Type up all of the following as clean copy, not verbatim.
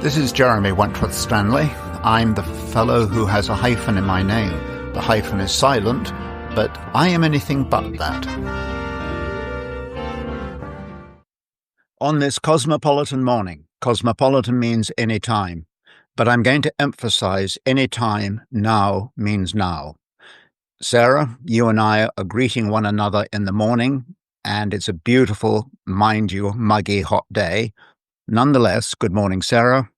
This is Jeremy Wentworth-Stanley. I'm the fellow who has a hyphen in my name. The hyphen is silent, but I am anything but that. On this cosmopolitan morning, cosmopolitan means any time, but I'm going to emphasize any time now means now. Sarah, you and I are greeting one another in the morning, and it's a beautiful, mind you, muggy, hot day. Nonetheless, good morning, Sarah.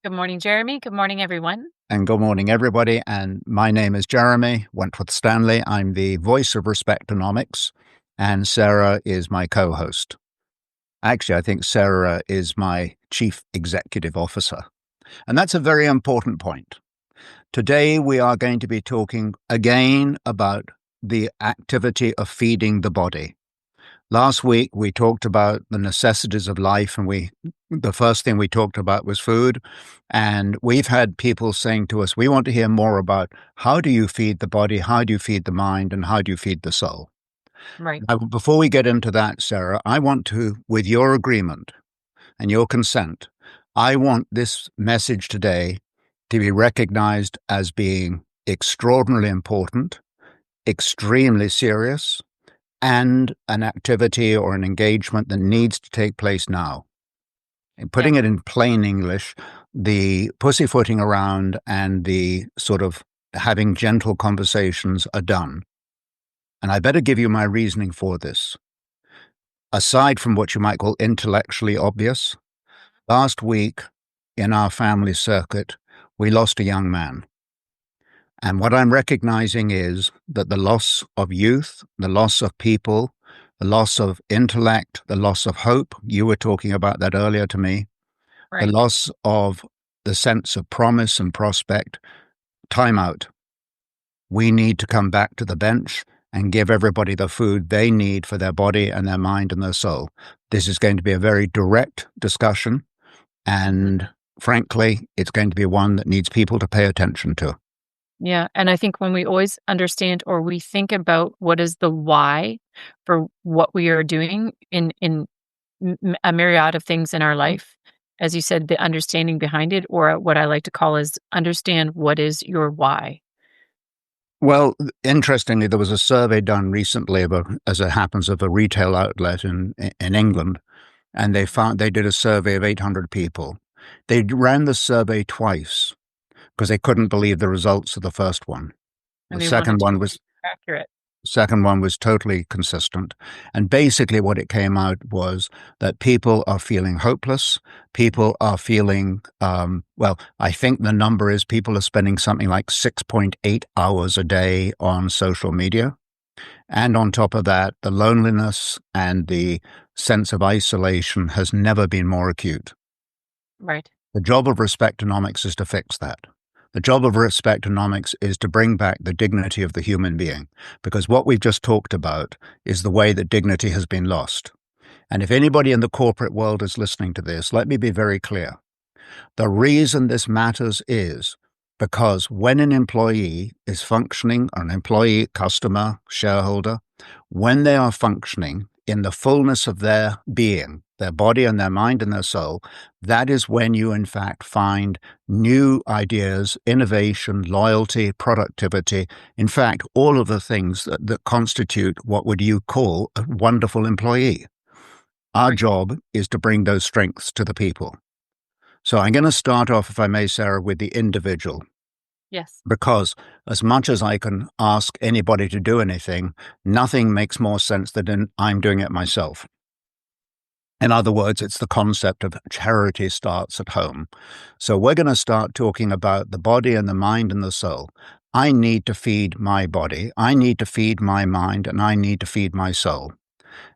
Good morning, Jeremy. Good morning, everyone. And good morning, everybody. And my name is Jeremy Wentworth-Stanley. I'm the voice of Respectonomics, and Sarah is my co-host. Actually, I think Sarah is my chief executive officer. And that's a very important point. Today, we are going to be talking again about the activity of feeding the body. Last week, we talked about the necessities of life, and the first thing we talked about was food. And we've had people saying to us, we want to hear more about how do you feed the body, how do you feed the mind, and how do you feed the soul? Right. Now, before we get into that, Sarah, I want to, with your agreement and your consent, I want this message today to be recognized as being extraordinarily important, extremely serious, and an activity or an engagement that needs to take place now. And putting it in plain English, the pussyfooting around and the sort of having gentle conversations are done. And I better give you my reasoning for this. Aside from what you might call intellectually obvious, last week in our family circuit, we lost a young man. And what I'm recognizing is that the loss of youth, the loss of people, the loss of intellect, the loss of hope, you were talking about that earlier to me, Right. the loss of the sense of promise and prospect, time out. We need to come back to the bench and give everybody the food they need for their body and their mind and their soul. This is going to be a very direct discussion, and frankly, it's going to be one that needs people to pay attention to. Yeah. And I think when we always understand or we think about what is the why for what we are doing in a myriad of things in our life, as you said, the understanding behind it, or what I like to call is understand what is your why. Well, interestingly, there was a survey done recently as it happens, of a retail outlet in England, and they did a survey of 800 people. They ran the survey twice because they couldn't believe the results of the first one. And The they second wanted to one be was accurate. second one was totally consistent. And basically what it came out was that people are feeling hopeless. People are feeling, I think the number is people are spending something like 6.8 hours a day on social media. And on top of that, the loneliness and the sense of isolation has never been more acute. Right. The job of Respectonomics is to fix that. The job of Respectonomics is to bring back the dignity of the human being, because what we've just talked about is the way that dignity has been lost. And if anybody in the corporate world is listening to this, let me be very clear. The reason this matters is because when an employee is functioning, an employee, customer, shareholder, when they are functioning in the fullness of their being, their body and their mind and their soul, that is when you in fact find new ideas, innovation, loyalty, productivity, in fact, all of the things that constitute what would you call a wonderful employee. Our job is to bring those strengths to the people. So I'm going to start off, if I may, Sarah, with the individual. Yes. Because as much as I can ask anybody to do anything, nothing makes more sense than I'm doing it myself. In other words, it's the concept of charity starts at home. So we're going to start talking about the body and the mind and the soul. I need to feed my body, I need to feed my mind, and I need to feed my soul.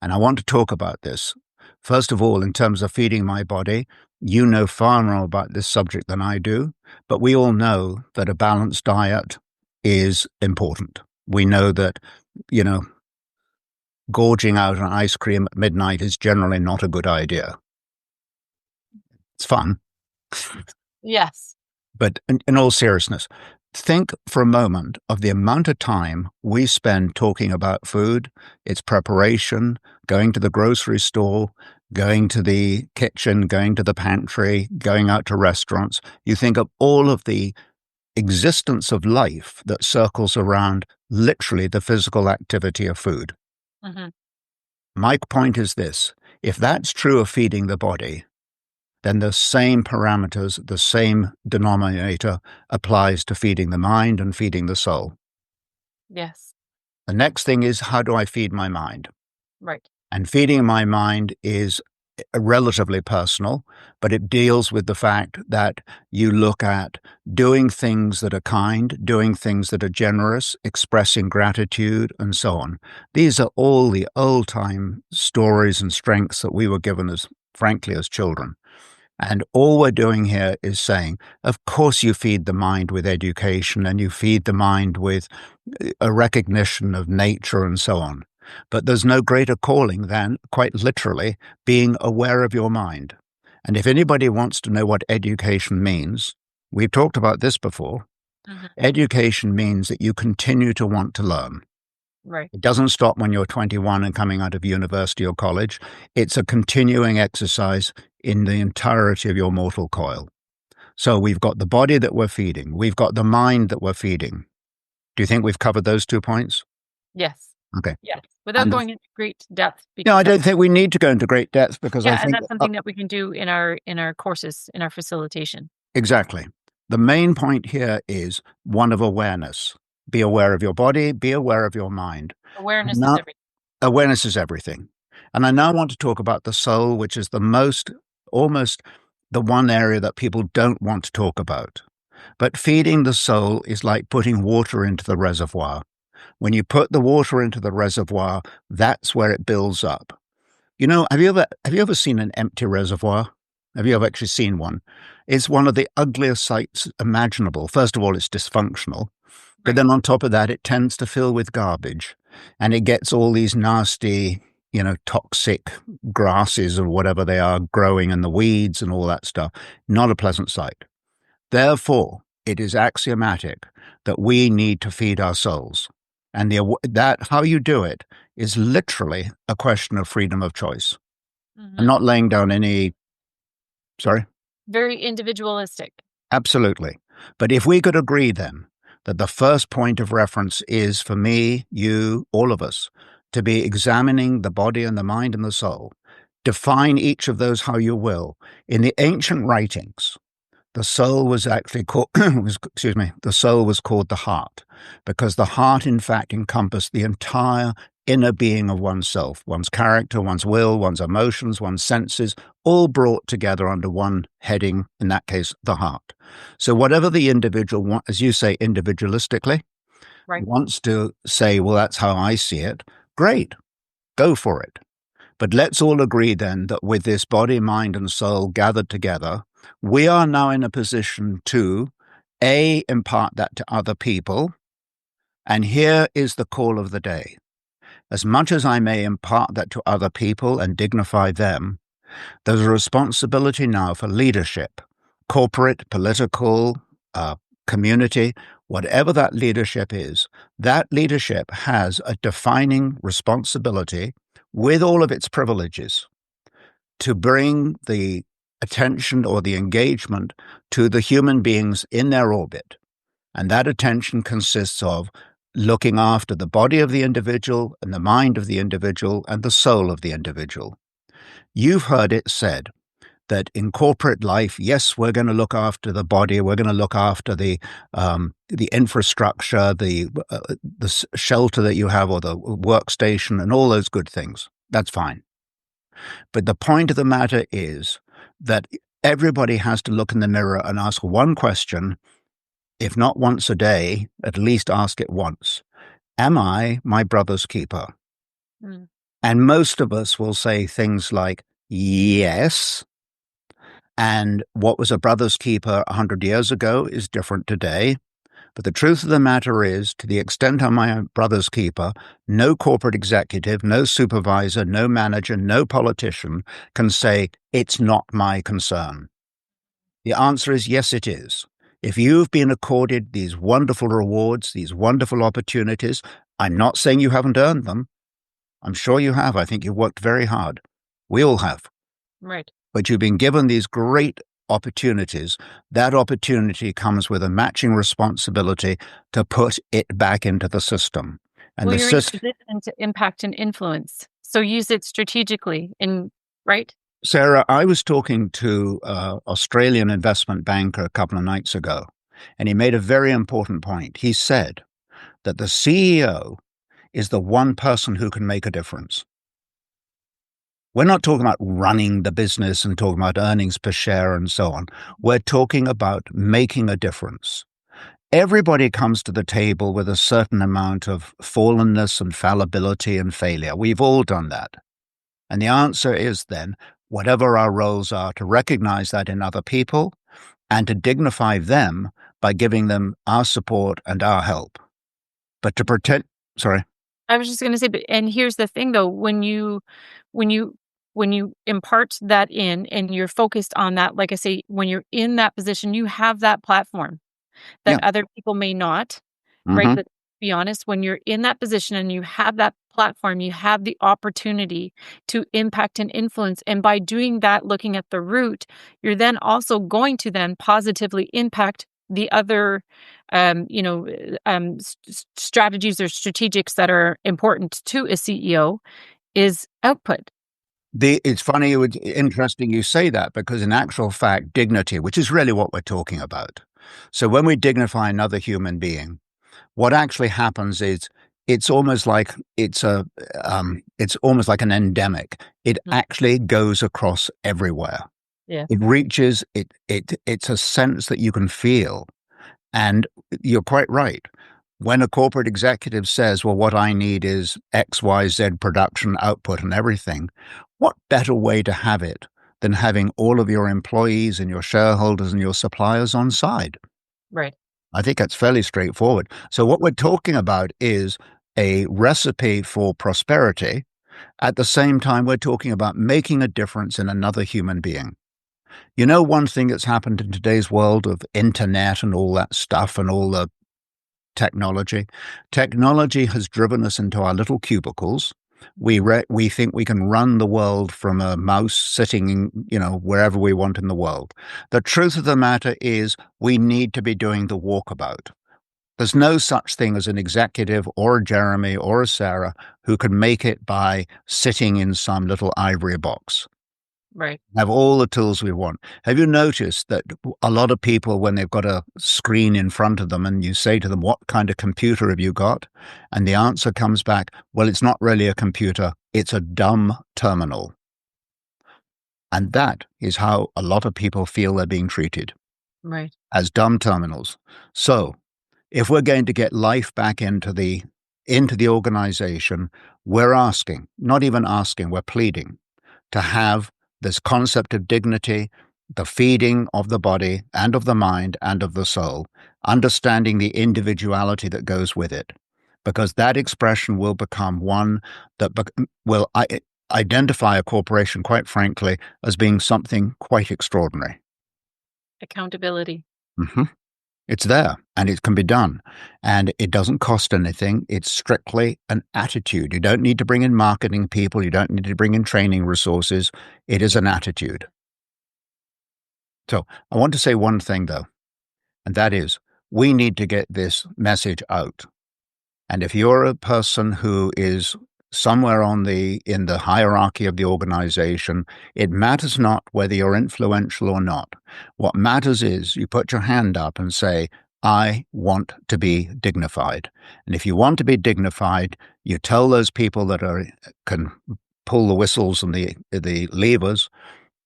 And I want to talk about this. First of all, in terms of feeding my body, you know far more about this subject than I do, but we all know that a balanced diet is important. We know that, gorging out on ice cream at midnight is generally not a good idea. It's fun. Yes. But in all seriousness, think for a moment of the amount of time we spend talking about food, its preparation, going to the grocery store, going to the kitchen, going to the pantry, going out to restaurants. You think of all of the existence of life that circles around literally the physical activity of food. Hmm. My point is this: if that's true of feeding the body, then the same parameters, the same denominator applies to feeding the mind and feeding the soul. Yes. The next thing is, how do I feed my mind? Right. And feeding my mind is relatively personal, but it deals with the fact that you look at doing things that are kind, doing things that are generous, expressing gratitude, and so on. These are all the old time stories and strengths that we were given as, frankly, as children. And all we're doing here is saying, of course, you feed the mind with education and you feed the mind with a recognition of nature and so on. But there's no greater calling than, quite literally, being aware of your mind. And if anybody wants to know what education means, we've talked about this before. Hmm. Education means that you continue to want to learn. Right. It doesn't stop when you're 21 and coming out of university or college. It's a continuing exercise in the entirety of your mortal coil. So we've got the body that we're feeding. We've got the mind that we're feeding. Do you think we've covered those 2 points? Yes. Okay. Yes. Without And going into great depth, no, because I that's don't think we need to go into great depth because I yeah, and think that's something that we can do in our courses, in our facilitation. exactly. The main point here is one of awareness. Be aware of your body, be aware of your mind. Awareness is Now, everything. awareness is everything. And I now want to talk about the soul, which is the most, almost the one area that people don't want to talk about. But feeding the soul is like putting water into the reservoir. When you put the water into the reservoir, that's where it builds up. You know, have you ever seen an empty reservoir? Have you ever actually seen one? It's one of the ugliest sights imaginable. First of all, it's dysfunctional. But Right. then on top of that, it tends to fill with garbage and it gets all these nasty, toxic grasses or whatever they are growing and the weeds and all that stuff. Not a pleasant sight. Therefore, it is axiomatic that we need to feed our souls. And that how you do it is literally a question of freedom of choice. I'm Hmm. not laying down any, sorry? Very individualistic. Absolutely. But if we could agree then that the first point of reference is for me, you, all of us, to be examining the body and the mind and the soul, define each of those how you will. In the ancient writings, the soul was actually called, the soul was called the heart, because the heart, in fact, encompassed the entire inner being of oneself, one's character, one's will, one's emotions, one's senses, all brought together under one heading, in that case, the heart. So whatever the individual, as you say, individualistically, Right. wants to say, well, that's how I see it, great, go for it. But let's all agree then that with this body, mind, and soul gathered together, we are now in a position to A, impart that to other people. And here is the call of the day. As much as I may impart that to other people and dignify them, there's a responsibility now for leadership, corporate, political, community, whatever that leadership is. That leadership has a defining responsibility with all of its privileges to bring the attention or the engagement to the human beings in their orbit. And that attention consists of looking after the body of the individual and the mind of the individual and the soul of the individual. You've heard it said that in corporate life, yes, we're going to look after the body, we're going to look after the infrastructure, the shelter that you have, or the workstation, and all those good things. That's fine. But the point of the matter is that everybody has to look in the mirror and ask one question, if not once a day, at least ask it once. Am I my brother's keeper? Mm. And most of us will say things like, yes. And what was a brother's keeper 100 years ago is different today. But the truth of the matter is, to the extent I'm my brother's keeper, no corporate executive, no supervisor, no manager, no politician can say, it's not my concern. The answer is yes, it is. If you've been accorded these wonderful rewards, these wonderful opportunities, I'm not saying you haven't earned them. I'm sure you have. I think you've worked very hard. We all have. Right. But you've been given these great opportunities. That opportunity comes with a matching responsibility to put it back into the system. And Well, the you're in a system, position to impact and influence, so use it strategically and right? Sarah, I was talking to an Australian investment banker a couple of nights ago, and he made a very important point. He said that the CEO is the one person who can make a difference. We're not talking about running the business and talking about earnings per share and so on. We're talking about making a difference. Everybody comes to the table with a certain amount of fallenness and fallibility and failure. We've all done that. And the answer is then, whatever our roles are, to recognize that in other people and to dignify them by giving them our support and our help. But to pretend, sorry. I was just gonna say, but and here's the thing though, when you when you impart that in and you're focused on that, like I say, when you're in that position, you have that platform that Yeah. other people may not, right? Hmm. Let's be honest, when you're in that position and you have that platform, you have the opportunity to impact and influence. And by doing that, looking at the root, you're then also going to then positively impact the other strategies or strategics that are important to a CEO is output. It's funny, interesting you say that because in actual fact, dignity, which is really what we're talking about. So when we dignify another human being, what actually happens is it's almost like an endemic. It Mm. actually goes across everywhere. Yeah. It reaches it's a sense that you can feel. And you're quite right. When a corporate executive says, well, what I need is XYZ production output and everything, what better way to have it than having all of your employees and your shareholders and your suppliers on side? Right. I think that's fairly straightforward. So, what we're talking about is a recipe for prosperity. At the same time, we're talking about making a difference in another human being. You know, one thing that's happened in today's world of internet and all that stuff and all the technology. Technology has driven us into our little cubicles. We think we can run the world from a mouse sitting wherever we want in the world. The truth of the matter is we need to be doing the walkabout. There's no such thing as an executive or a Jeremy or a Sarah who can make it by sitting in some little ivory box. Right. Have all the tools we want. Have you noticed that a lot of people, when they've got a screen in front of them and you say to them, what kind of computer have you got? And the answer comes back, well, it's not really a computer. It's a dumb terminal. And that is how a lot of people feel they're being treated, Right. as dumb terminals. So if we're going to get life back into the organization, we're asking, not even asking, we're pleading to have this concept of dignity, the feeding of the body and of the mind and of the soul, understanding the individuality that goes with it, because that expression will become one that will identify a corporation, quite frankly, as being something quite extraordinary. Accountability. Hmm. It's there and it can be done. And it doesn't cost anything. It's strictly an attitude. You don't need to bring in marketing people. You don't need to bring in training resources. It is an attitude. So I want to say one thing though, and that is we need to get this message out. And if you're a person who is somewhere in the hierarchy of the organization, it matters not whether you're influential or not. What matters is you put your hand up and say, I want to be dignified. And if you want to be dignified, you tell those people that can pull the whistles and the levers,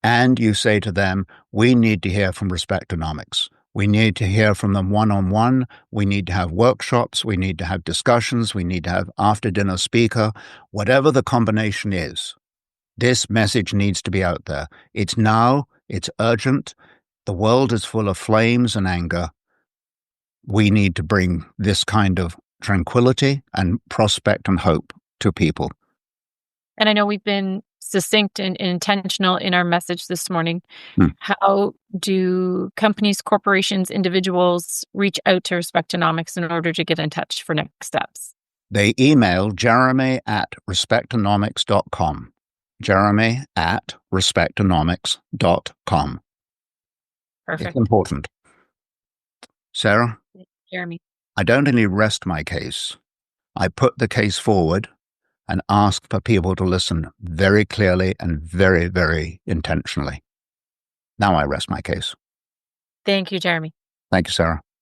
and you say to them, we need to hear from Respectonomics. We need to hear from them one-on-one. We need to have workshops. We need to have discussions. We need to have after-dinner speaker. Whatever the combination is, this message needs to be out there. It's now. It's urgent. The world is full of flames and anger. We need to bring this kind of tranquility and prospect and hope to people. And I know we've been succinct and intentional in our message this morning. Hmm. How do companies, corporations, individuals reach out to Respectonomics in order to get in touch for next steps? They email Jeremy at respectonomics.com. jeremy@respectonomics.com. It's Perfect. important. Sarah, Jeremy. I don't only rest my case, I put the case forward and ask for people to listen very clearly and very, very intentionally. Now I rest my case. Thank you, Jeremy. Thank you, Sarah.